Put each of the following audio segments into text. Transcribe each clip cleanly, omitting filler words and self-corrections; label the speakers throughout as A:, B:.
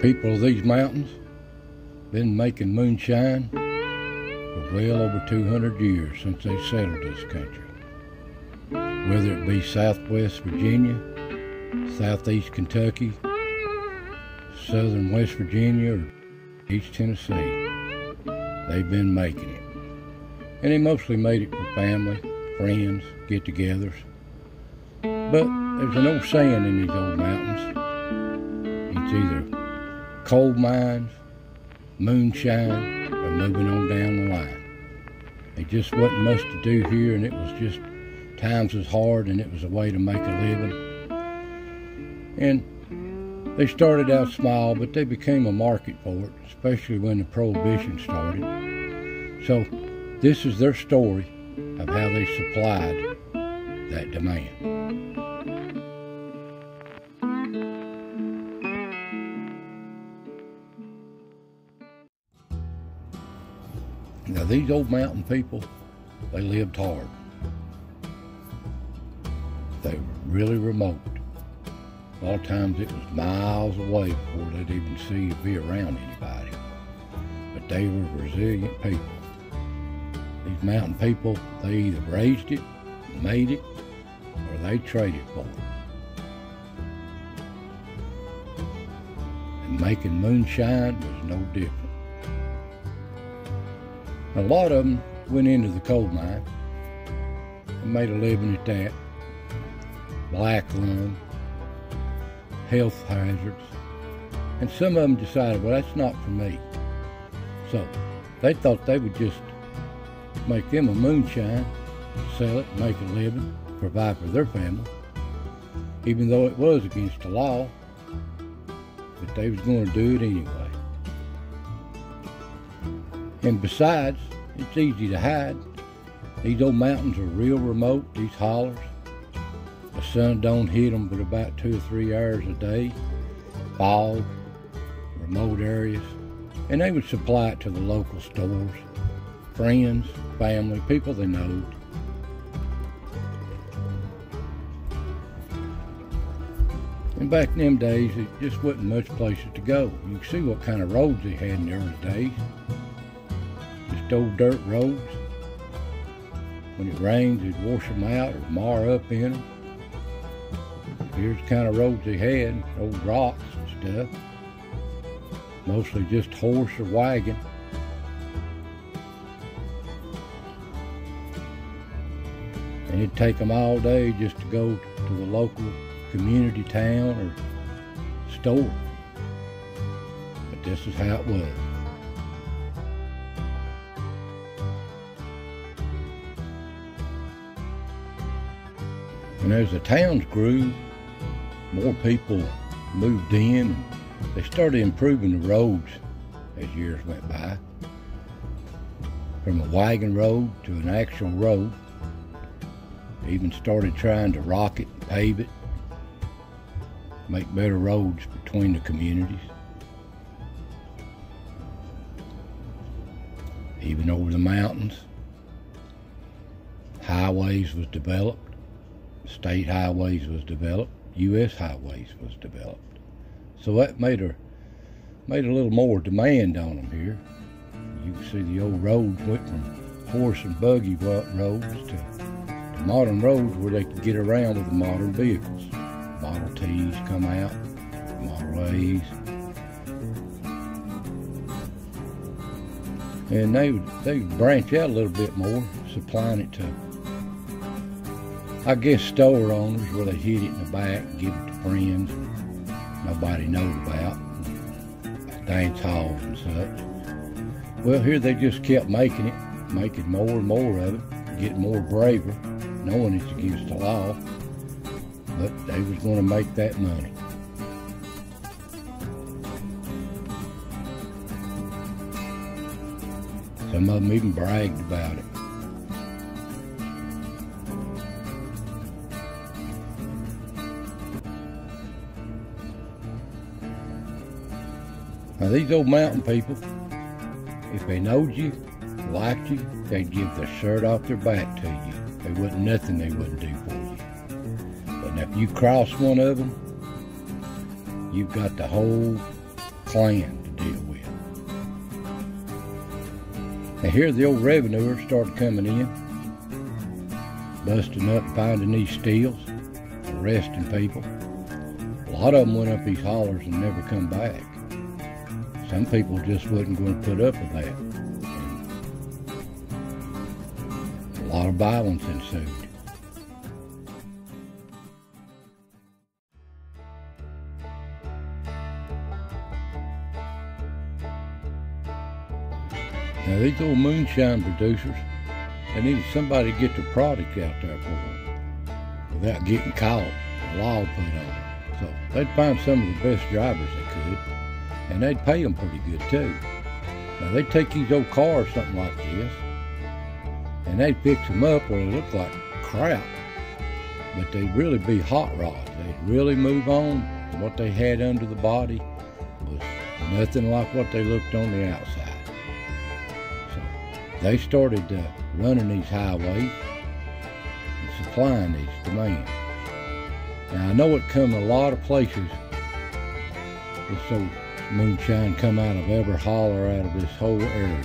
A: People of these mountains been making moonshine for well over 200 years since they settled this country. Whether it be southwest Virginia, southeast Kentucky, southern West Virginia, or East Tennessee, they've been making it. And they mostly made it for family, friends, get-togethers. But there's an old saying in these old mountains. It's either coal mines, moonshine, or moving on down the line. There just wasn't much to do here, and it was just, times was hard, and it was a way to make a living. And they started out small, but they became a market for it, especially when the Prohibition started. So this is their story of how they supplied that demand. Now these old mountain people, they lived hard. They were really remote. A lot of times it was miles away before they'd even see or be around anybody. But they were resilient people. These mountain people, they either raised it, made it, or they traded for it. And making moonshine was no different. A lot of them went into the coal mine and made a living at that. Black lung, health hazards, and some of them decided, well, that's not for me. So they thought they would just make them a moonshine, sell it, make a living, provide for their family, even though it was against the law, but they was going to do it anyway. And besides, it's easy to hide. These old mountains are real remote, these hollers. The sun don't hit them but about 2 or 3 hours a day. Fog, remote areas. And they would supply it to the local stores. Friends, family, people they knowed. And back in them days, it just wasn't much places to go. You can see what kind of roads they had in the early days. Just old dirt roads. When it rains, they'd wash them out or mar up in them. Here's the kind of roads they had, old rocks and stuff. Mostly just horse or wagon. And it'd take them all day just to go to the local community town or store. But this is how it was. And as the towns grew, more people moved in. They started improving the roads as years went by. From a wagon road to an actual road. They even started trying to rock it, pave it, make better roads between the communities. Even over the mountains, highways was developed. State highways was developed, U.S. highways was developed. So that made a little more demand on them here. You can see the old roads went from horse and buggy roads to modern roads where they could get around with the modern vehicles. Model T's come out, Model A's. And they would branch out a little bit more, supplying it to, I guess, store owners where they hid it in the back, give it to friends nobody knows about, dance halls and such. Well, here they just kept making it, making more and more of it, getting more braver, knowing it's against the law, but they was going to make that money. Some of them even bragged about it. Now these old mountain people, if they knowed you, liked you, they'd give their shirt off their back to you. There wasn't nothing they wouldn't do for you. But if you cross one of them, you've got the whole clan to deal with. Now here the old revenuers started coming in, busting up, finding these steals, arresting people. A lot of them went up these hollers and never come back. Some people just wasn't going to put up with that. And a lot of violence ensued. Now these old moonshine producers, they needed somebody to get their product out there for them without getting caught, a law put on them. So they'd find some of the best drivers they could, and they'd pay them pretty good too. Now they'd take these old cars, something like this, and they'd fix them up where they look like crap, but they'd really be hot rods. They'd really move on. What they had under the body was nothing like what they looked on the outside. They started running these highways and supplying these demands. Now I know it come a lot of places. This old moonshine come out of every holler out of this whole area.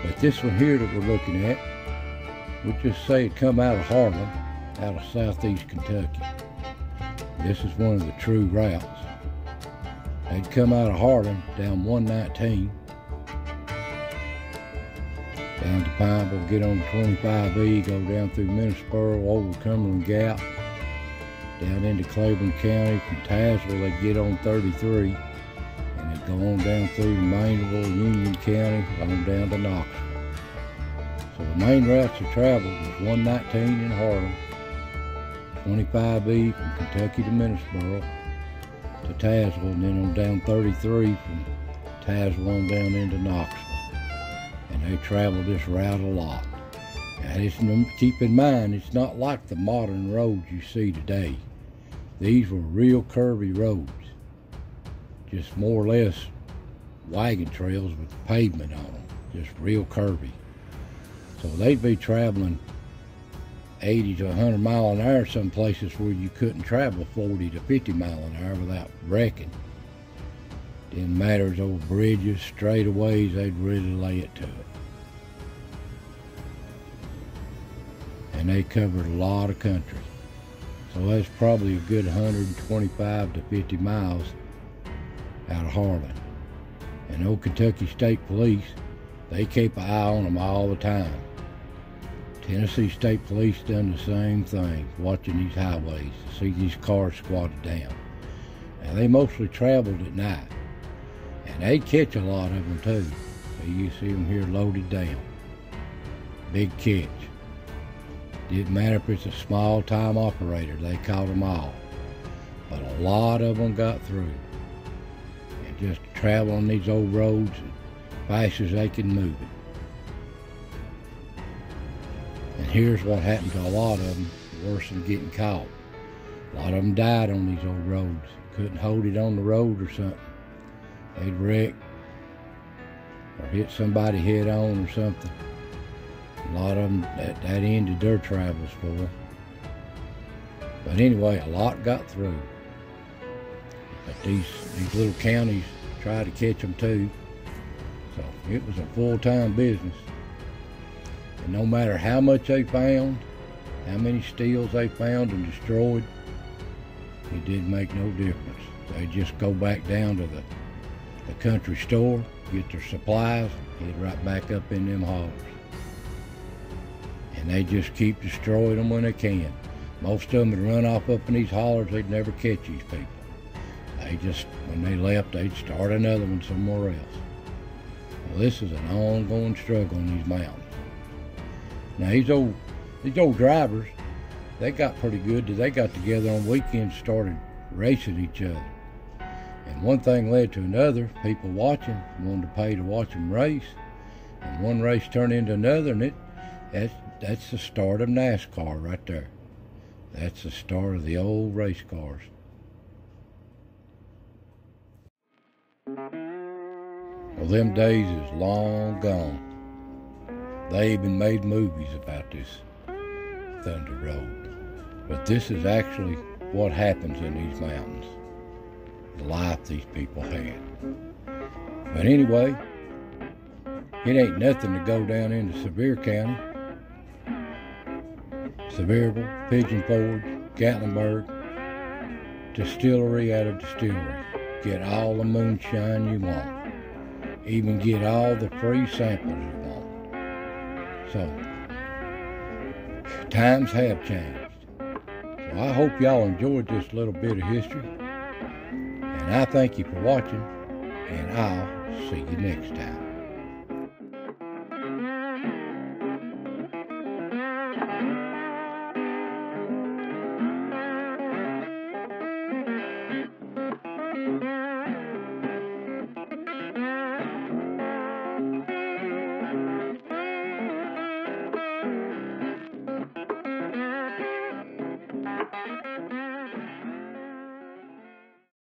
A: But this one here that we're looking at, we'll just say it come out of Harlan, out of southeast Kentucky. This is one of the true routes. They'd come out of Harlan down 119. Down to Pineville, get on 25E, go down through Minisboro, over Cumberland Gap, down into Claiborne County. From Tazewell, they get on 33, and they go on down through Mainville, Union County, on down to Knoxville. So the main routes of travel was 119 in Harlan, 25E from Kentucky to Minisboro to Tazewell, and then on down 33 from Tazewell on down into Knoxville. And they traveled this route a lot. And keep in mind, it's not like the modern roads you see today. These were real curvy roads, just more or less wagon trails with pavement on them, just real curvy. So they'd be traveling 80 to 100 miles an hour some places where you couldn't travel 40 to 50 miles an hour without wrecking. Didn't matter as old bridges, straightaways, they'd really lay it to it. And they covered a lot of country. So that's probably a good 125 to 50 miles out of Harlan. And old Kentucky State Police, they keep an eye on them all the time. Tennessee State Police done the same thing, watching these highways, see these cars squatted down. And they mostly traveled at night. And they'd catch a lot of them too. So you see them here loaded down. Big catch. Didn't matter if it's a small time operator, they caught them all. But a lot of them got through. And just travel on these old roads as fast as they can move it. And here's what happened to a lot of them, worse than getting caught. A lot of them died on these old roads. Couldn't hold it on the road or something. They'd wreck or hit somebody head on or something. A lot of them, that ended their travels for them. But anyway, a lot got through. But these little counties tried to catch them too. So it was a full-time business. And no matter how much they found, how many steals they found and destroyed, it didn't make no difference. They'd just go back down to the country store, get their supplies, head right back up in them hollers. And they just keep destroying them when they can. Most of them would run off up in these hollers, they'd never catch these people. They just, when they left, they'd start another one somewhere else. Well, this is an ongoing struggle in these mountains. Now these old drivers, they got pretty good. They got together on weekends, started racing each other. And one thing led to another, people watching, wanted to pay to watch them race. And one race turned into another, and that's the start of NASCAR right there. That's the start of the old race cars. Well, them days is long gone. They even made movies about this Thunder Road. But this is actually what happens in these mountains. the life these people had. But anyway, it ain't nothing to go down into Sevier County, Sevierville, Pigeon Forge, Gatlinburg, distillery out of distillery. Get all the moonshine you want. Even get all the free samples you want. So, times have changed. So I hope y'all enjoyed this little bit of history. And I thank you for watching, and I'll see you next time.